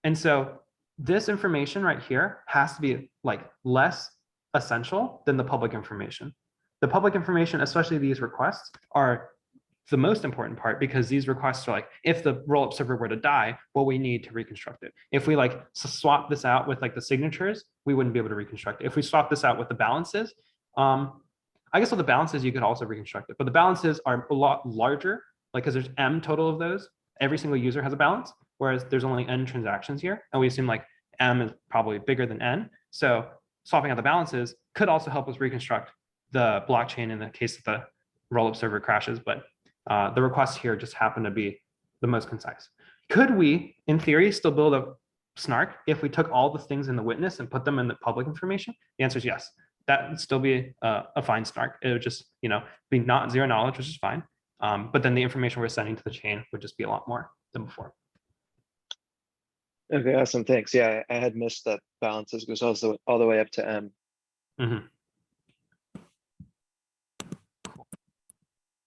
And so this information right here has to be like less essential than the public information. The public information, especially these requests, are the most important part, because these requests are like, if the rollup server were to die, well, we need to reconstruct it. If we like swap this out with like the signatures, we wouldn't be able to reconstruct it. If we swap this out with the balances, I guess with the balances, you could also reconstruct it, but the balances are a lot larger, like because there's M total of those. Every single user has a balance, whereas there's only N transactions here. And we assume like M is probably bigger than N. So swapping out the balances could also help us reconstruct the blockchain in the case that the rollup server crashes, but the requests here just happen to be the most concise. Could we, in theory, still build a snark if we took all the things in the witness and put them in the public information? The answer is yes. That would still be a fine snark. It would just, be not zero knowledge, which is fine. But then the information we're sending to the chain would just be a lot more than before. Okay, awesome, thanks. Yeah, I had missed that balances goes also all the way up to M. Mm-hmm.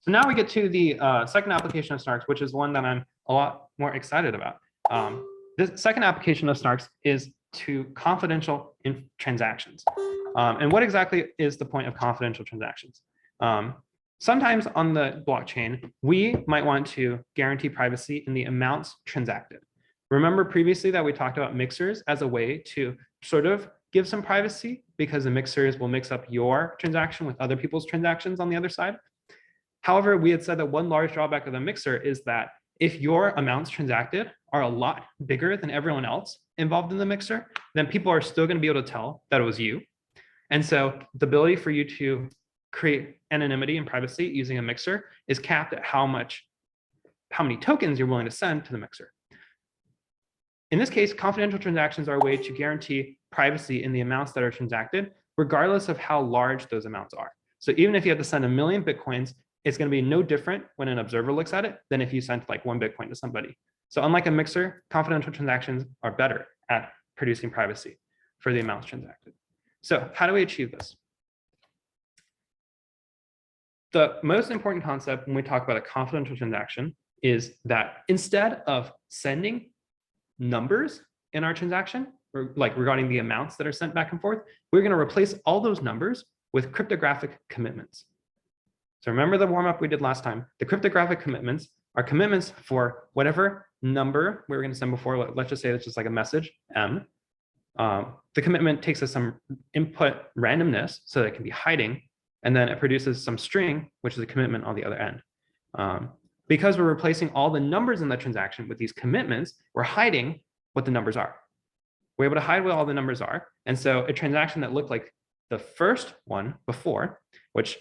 So now we get to the second application of SNARKs, which is one that I'm a lot more excited about. The second application of SNARKs is to confidential transactions. And what exactly is the point of confidential transactions? Sometimes on the blockchain, we might want to guarantee privacy in the amounts transacted. Remember previously that we talked about mixers as a way to sort of give some privacy, because the mixers will mix up your transaction with other people's transactions on the other side. However, we had said that one large drawback of the mixer is that if your amounts transacted are a lot bigger than everyone else involved in the mixer, then people are still going to be able to tell that it was you. And so the ability for you to create anonymity and privacy using a mixer is capped at how many tokens you're willing to send to the mixer. In this case, confidential transactions are a way to guarantee privacy in the amounts that are transacted, regardless of how large those amounts are. So even if you have to send 1 million Bitcoins, it's going to be no different when an observer looks at it than if you sent like 1 Bitcoin to somebody. So unlike a mixer, confidential transactions are better at producing privacy for the amounts transacted. So how do we achieve this? The most important concept when we talk about a confidential transaction is that instead of sending numbers in our transaction, or like regarding the amounts that are sent back and forth, we're going to replace all those numbers with cryptographic commitments. So remember the warm-up we did last time. The cryptographic commitments are commitments for whatever number we were going to send before. Let's just say it's just like a message, M. The commitment takes us some input randomness so that it can be hiding, and then it produces some string, which is a commitment on the other end. Because we're replacing all the numbers in the transaction with these commitments, we're hiding what the numbers are. We're able to hide what all the numbers are. And so a transaction that looked like the first one before, which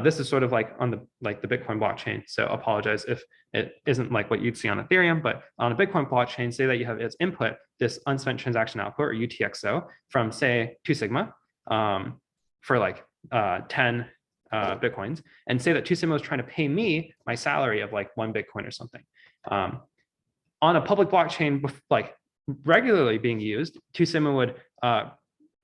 this is sort of like on the Bitcoin blockchain. So apologize if it isn't like what you'd see on Ethereum, but on a Bitcoin blockchain, say that you have its input, this unspent transaction output or UTXO from say 2 sigma for like 10 Bitcoins, and say that 2 sigma is trying to pay me my salary of like 1 Bitcoin or something. On a public blockchain, like regularly being used, 2 sigma would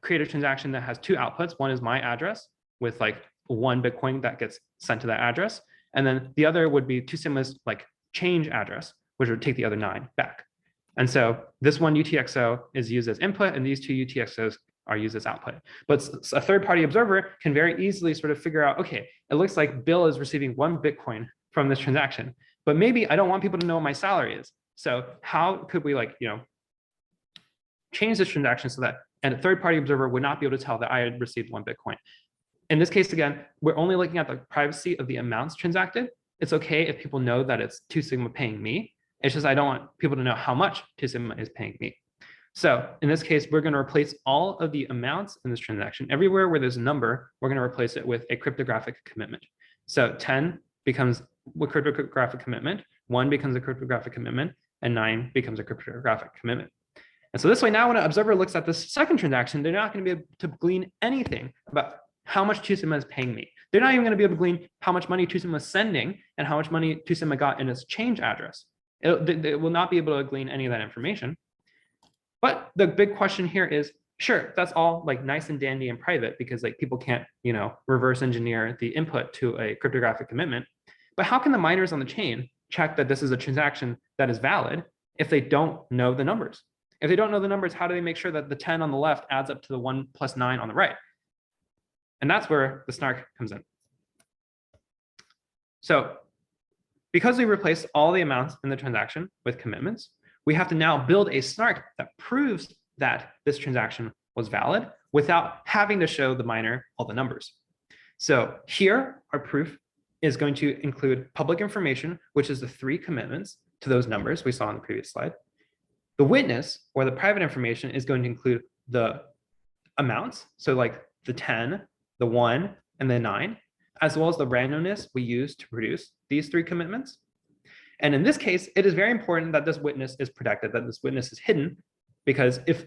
create a transaction that has 2 outputs. One is my address with like 1 Bitcoin that gets sent to that address. And then the other would be 2 sigma's like change address, which would take the other 9 back. And so this one UTXO is used as input, and these 2 UTXOs are used as output. But a third-party observer can very easily sort of figure out, okay, it looks like Bill is receiving 1 Bitcoin from this transaction, but maybe I don't want people to know what my salary is. So how could we change this transaction so that a third-party observer would not be able to tell that I had received 1 Bitcoin? In this case, again, we're only looking at the privacy of the amounts transacted. It's okay if people know that it's 2 sigma paying me. It's just I don't want people to know how much 2 sigma is paying me. So in this case, we're going to replace all of the amounts in this transaction. Everywhere where there's a number, we're going to replace it with a cryptographic commitment. So 10 becomes a cryptographic commitment, 1 becomes a cryptographic commitment, and 9 becomes a cryptographic commitment. And so this way, now when an observer looks at this second transaction, they're not going to be able to glean anything about how much 2 sigma is paying me. They're not even going to be able to glean how much money 2 sigma is sending and how much money 2 sigma got in its change address. They will not be able to glean any of that information. But the big question here is, sure, that's all like nice and dandy and private because like people can't, reverse engineer the input to a cryptographic commitment. But how can the miners on the chain check that this is a transaction that is valid if they don't know the numbers? If they don't know the numbers, how do they make sure that the 10 on the left adds up to the 1 plus 9 on the right? And that's where the snark comes in. So because we replace all the amounts in the transaction with commitments, we have to now build a snark that proves that this transaction was valid without having to show the miner all the numbers. So here, our proof is going to include public information, which is the 3 commitments to those numbers we saw on the previous slide. The witness, or the private information, is going to include the amounts, so like the 10, the 1, and the 9, as well as the randomness we use to produce these 3 commitments. And in this case, it is very important that this witness is protected, that this witness is hidden, because if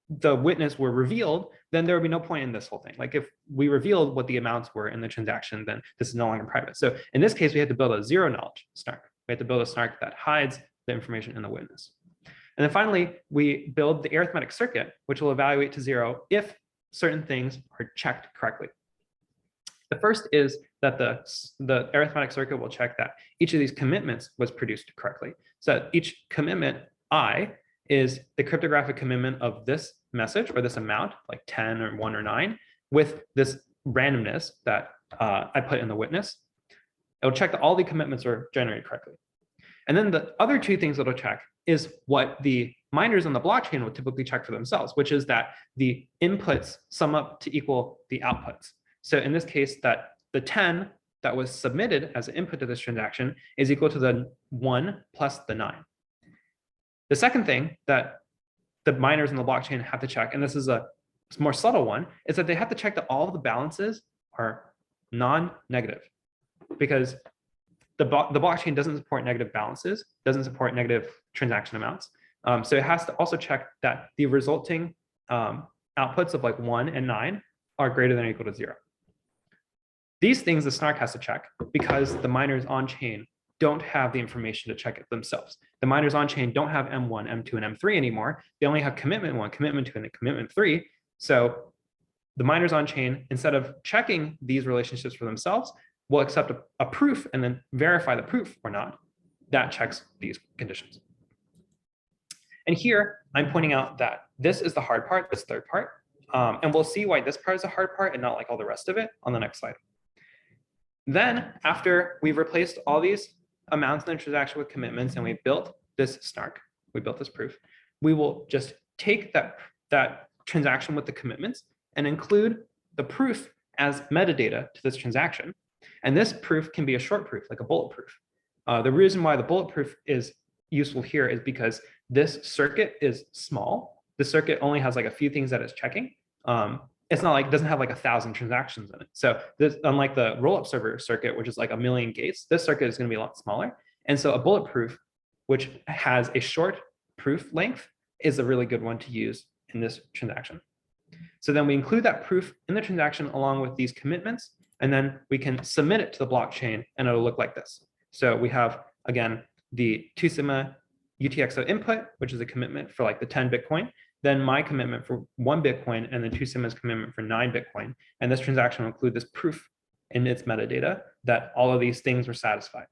the witness were revealed, then there would be no point in this whole thing. Like if we revealed what the amounts were in the transaction, then this is no longer private. So in this case, we had to build a zero knowledge snark. We had to build a snark that hides the information in the witness. And then finally, we build the arithmetic circuit, which will evaluate to 0 if certain things are checked correctly. The first is that the arithmetic circuit will check that each of these commitments was produced correctly. So each commitment I is the cryptographic commitment of this message or this amount, like 10 or 1 or 9, with this randomness that I put in the witness. It'll check that all the commitments are generated correctly. And then the other 2 things it'll check is what the miners on the blockchain would typically check for themselves, which is that the inputs sum up to equal the outputs. So in this case, that the 10 that was submitted as an input to this transaction is equal to the 1 plus the 9. The second thing that the miners in the blockchain have to check, and this is a more subtle one is that they have to check that all of the balances are non-negative, because the blockchain doesn't support negative balances, doesn't support negative transaction amounts. So it has to also check that the resulting outputs of like 1 and 9 are greater than or equal to 0. These things the Snark has to check because the miners on chain don't have the information to check it themselves. The miners on chain don't have M1, M2, and M3 anymore. They only have commitment 1, commitment 2, and then commitment 3. So the miners on chain, instead of checking these relationships for themselves, will accept a proof and then verify the proof or not. That checks these conditions. And here I'm pointing out that this is the hard part, this third part. And we'll see why this part is a hard part and not like all the rest of it on the next slide. Then after we've replaced all these amounts in the transaction with commitments and we built this Snark, we built this proof, we will just take that transaction with the commitments and include the proof as metadata to this transaction. And this proof can be a short proof, like a bulletproof. The reason why the bulletproof is useful here is because this circuit is small. The circuit only has like a few things that it's checking. It's not like, it doesn't have like 1,000 transactions in it. So this, unlike the rollup server circuit, which is like 1 million gates, this circuit is going to be a lot smaller. And so a bulletproof, which has a short proof length, is a really good one to use in this transaction. So then we include that proof in the transaction along with these commitments, and then we can submit it to the blockchain and it'll look like this. So we have, again, the 2 sigma UTXO input, which is a commitment for like the 10 Bitcoin, then my commitment for 1 Bitcoin, and then 2 sigma's commitment for 9 Bitcoin. And this transaction will include this proof in its metadata that all of these things were satisfied.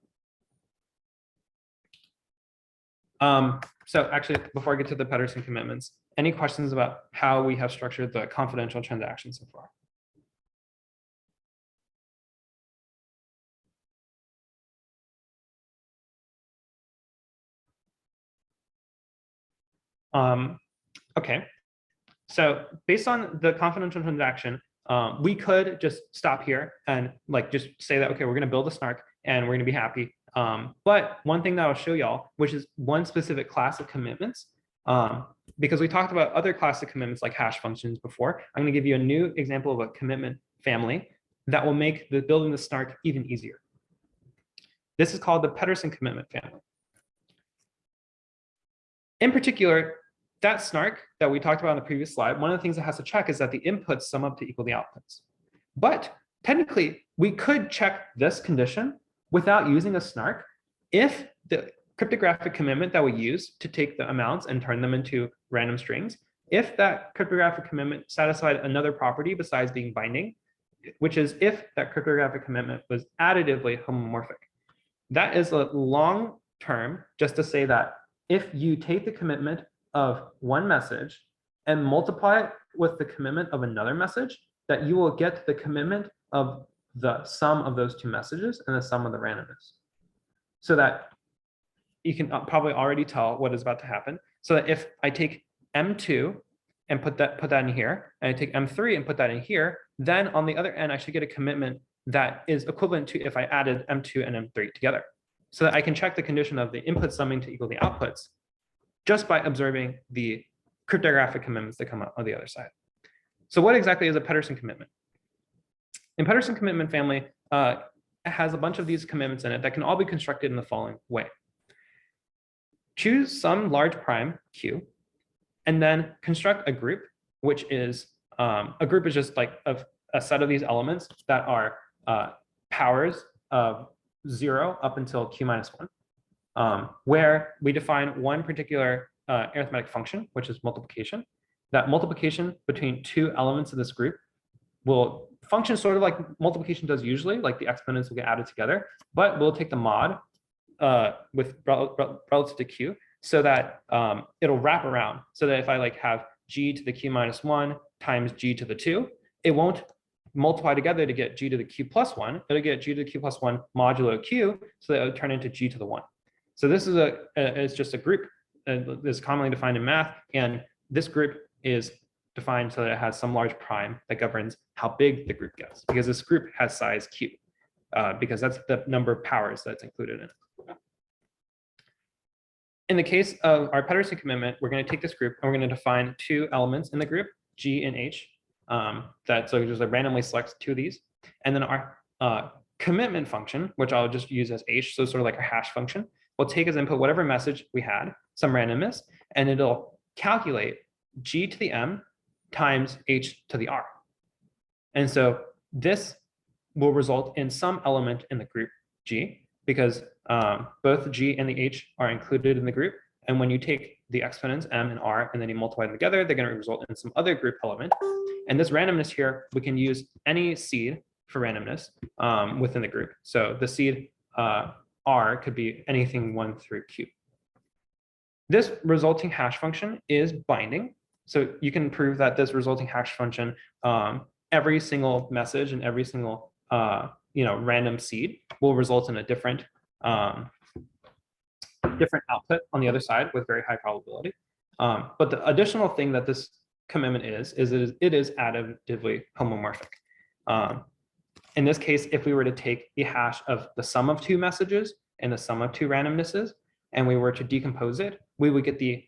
So actually, before I get to the Pedersen commitments, any questions about how we have structured the confidential transaction so far? Okay, so based on the confidential transaction, we could just stop here and like just say that, okay, we're going to build a Snark and we're going to be happy. But one thing that I'll show y'all, which is one specific class of commitments, because we talked about other class of commitments like hash functions before, I'm going to give you a new example of a commitment family that will make the building the Snark even easier. This is called the Pedersen Commitment family. In particular, that Snark that we talked about on the previous slide, one of the things it has to check is that the inputs sum up to equal the outputs. But technically, we could check this condition without using a Snark if the cryptographic commitment that we use to take the amounts and turn them into random strings, if that cryptographic commitment satisfied another property besides being binding, which is if that cryptographic commitment was additively homomorphic. That is a long term just to say that if you take the commitment of one message and multiply it with the commitment of another message, that you will get the commitment of the sum of those two messages and the sum of the randomness. So that you can probably already tell what is about to happen. So that if I take M2 and put that in here, and I take M3 and put that in here, then on the other end, I should get a commitment that is equivalent to if I added M2 and M3 together. So that I can check the condition of the inputs summing to equal the outputs just by observing the cryptographic commitments that come out on the other side. So what exactly is a Pedersen commitment? In Pedersen commitment family, it has a bunch of these commitments in it that can all be constructed in the following way. Choose some large prime Q, and then construct a group, which is, a group is just like a set of these elements that are powers of 0 up until Q minus 1. Where we define one particular arithmetic function, which is multiplication. That multiplication between two elements of this group will function sort of like multiplication does usually, like the exponents will get added together, but we'll take the mod with relative to Q so that it'll wrap around. So that if I like have G to the Q minus 1 times G to the 2, it won't multiply together to get G to the Q plus 1, it'll get G to the Q plus 1 modulo Q, so that it'll turn into G to the 1. So this is it's just a group that's commonly defined in math, and this group is defined so that it has some large prime that governs how big the group gets, because this group has size Q, because that's the number of powers that's included in it. In the case of our Pedersen commitment, we're going to take this group and we're going to define two elements in the group, G and H. That so just like randomly selects two of these, and then our commitment function, which I'll just use as H, so sort of like a hash function, will take as input whatever message we had, some randomness, and it'll calculate G to the M times H to the R. And so this will result in some element in the group G, because both G and the H are included in the group. And when you take the exponents M and R and then you multiply them together, they're going to result in some other group element. And this randomness here, we can use any seed for randomness within the group. So the seed R could be anything 1 through Q. This resulting hash function is binding. So you can prove that this resulting hash function, every single message and every single random seed will result in a different output on the other side with very high probability. But the additional thing that this commitment is it is additively homomorphic. In this case, if we were to take the hash of the sum of two messages and the sum of two randomnesses, and we were to decompose it, we would get the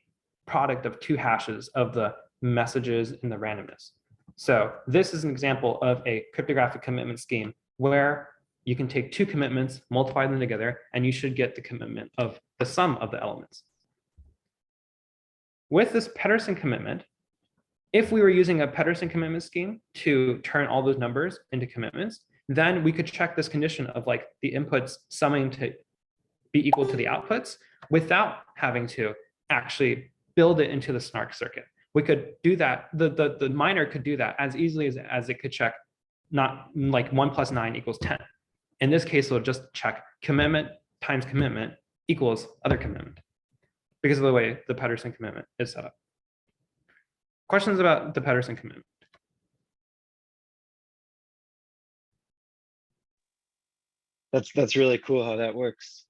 product of two hashes of the messages and the randomness. So this is an example of a cryptographic commitment scheme where you can take two commitments, multiply them together, and you should get the commitment of the sum of the elements. With this Pedersen commitment, if we were using a Pedersen commitment scheme to turn all those numbers into commitments, then we could check this condition of like the inputs summing to be equal to the outputs without having to actually build it into the Snark circuit. We could do that, the miner could do that as easily as it could check not like 1 + 9 = 10. In this case, it'll just check commitment times commitment equals other commitment because of the way the Pedersen commitment is set up. Questions about the Pedersen commitment? That's really cool how that works.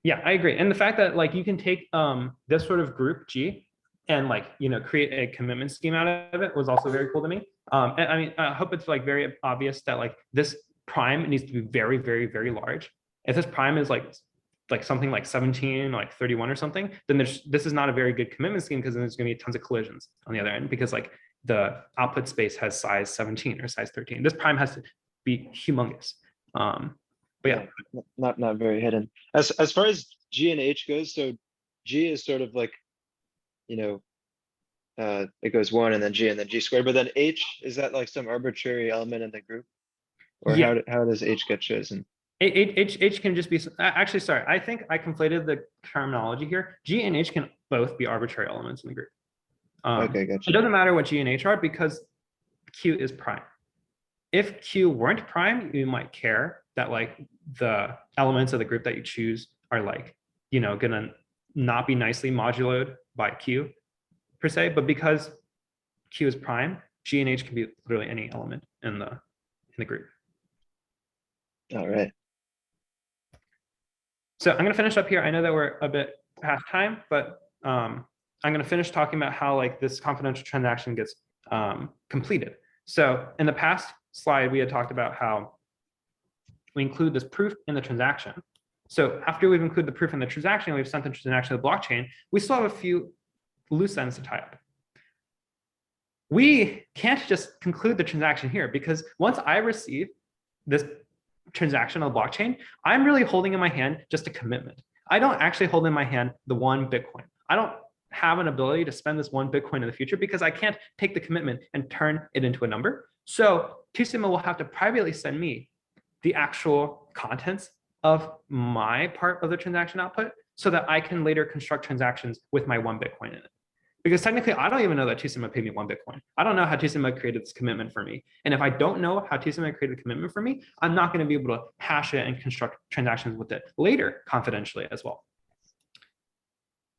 Yeah, I agree. And the fact that like you can take this sort of group G and like, create a commitment scheme out of it was also very cool to me. And I mean, I hope it's like very obvious that like this prime needs to be very, very, very large. If this prime is like something like 17, like 31 or something, then this is not a very good commitment scheme because then there's gonna be tons of collisions on the other end because like the output space has size 17 or size 13. This prime has to be humongous. But yeah, not very hidden. As far as G and H goes, so G is sort of like, it goes 1 and then G squared, but then H, is that like some arbitrary element in the group? Or yeah. how does H get chosen? H can just be, actually, sorry, I think I conflated the terminology here. G and H can both be arbitrary elements in the group. Okay, gotcha. It doesn't matter what G and H are because Q is prime. If Q weren't prime, you might care that like the elements of the group that you choose are like, gonna not be nicely moduloed by Q per se, but because Q is prime, G and H can be literally any element in the group. All right. So I'm going to finish up here. I know that we're a bit past time, but I'm going to finish talking about how like this confidential transaction gets completed. So in the past slide, we had talked about how we include this proof in the transaction. So after we've included the proof in the transaction, we've sent the transaction to the blockchain, we still have a few loose ends to tie up. We can't just conclude the transaction here because once I receive this transaction on the blockchain, I'm really holding in my hand just a commitment. I don't actually hold in my hand the 1 Bitcoin. I don't have an ability to spend this 1 Bitcoin in the future because I can't take the commitment and turn it into a number. So 2Sigma will have to privately send me the actual contents of my part of the transaction output so that I can later construct transactions with my 1 Bitcoin in it. Because technically, I don't even know that 2Sigma paid me 1 Bitcoin. I don't know how 2Sigma created this commitment for me. And if I don't know how 2Sigma created a commitment for me, I'm not going to be able to hash it and construct transactions with it later confidentially as well.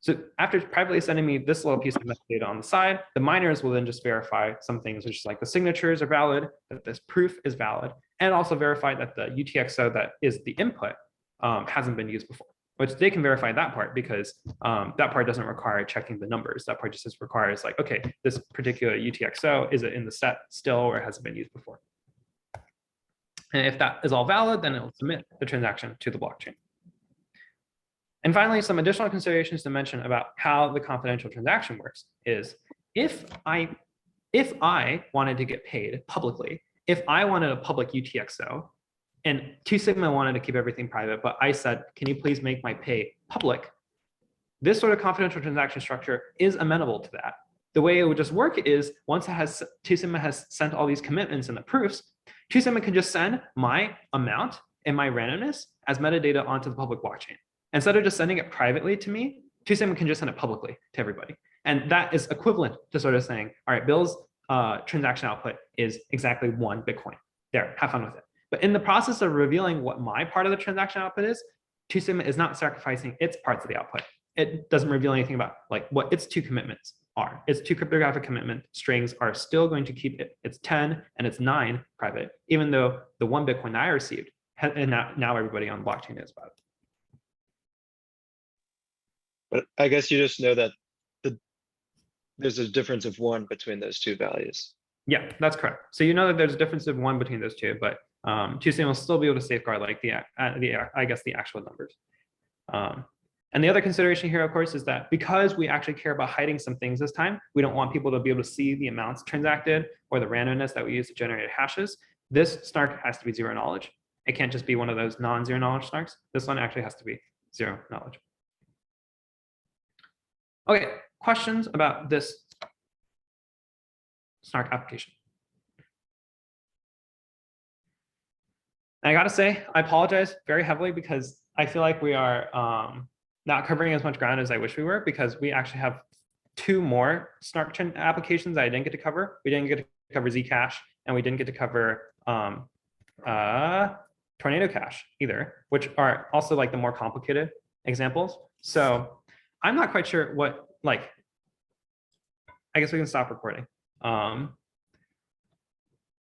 So after privately sending me this little piece of metadata on the side, the miners will then just verify some things, which is like the signatures are valid, that this proof is valid, and also verify that the UTXO that is the input hasn't been used before. Which they can verify that part because that part doesn't require checking the numbers. That part just requires like, okay, this particular UTXO, is it in the set still or has it been used before? And if that is all valid, then it will submit the transaction to the blockchain. And finally, some additional considerations to mention about how the confidential transaction works is if I if I wanted to get paid publicly, if I wanted a public UTXO, and 2 sigma wanted to keep everything private, but I said, can you please make my pay public? This sort of confidential transaction structure is amenable to that. The way it would just work is once it has 2 sigma has sent all these commitments and the proofs, 2 sigma can just send my amount and my randomness as metadata onto the public blockchain. Instead of just sending it privately to me, 2 sigma can just send it publicly to everybody. And that is equivalent to sort of saying, all right, Bill's transaction output is exactly 1 Bitcoin. There, have fun with it. But in the process of revealing what my part of the transaction output is, 2 sigma is not sacrificing its parts of the output. It doesn't reveal anything about like what its 2 commitments are. Its 2 cryptographic commitment strings are still going to keep its 10 and its 9 private, even though the 1 Bitcoin I received, and now everybody on the blockchain knows about it. But I guess you just know that there's a difference of 1 between those 2 values. Yeah, that's correct. So you know that there's a difference of 1 between those 2, but 2 sigma will still be able to safeguard like the actual numbers. And the other consideration here, of course, is that because we actually care about hiding some things this time, we don't want people to be able to see the amounts transacted or the randomness that we use to generate hashes. This snark has to be 0 knowledge. It can't just be one of those non-zero knowledge snarks. This one actually has to be 0 knowledge. Okay, questions about this snark application? And I gotta say, I apologize very heavily because I feel like we are not covering as much ground as I wish we were, because we actually have 2 more snark applications that I didn't get to cover. We didn't get to cover Zcash, and we didn't get to cover Tornado Cash either, which are also like the more complicated examples. So I'm not quite sure what, like, I guess we can stop recording.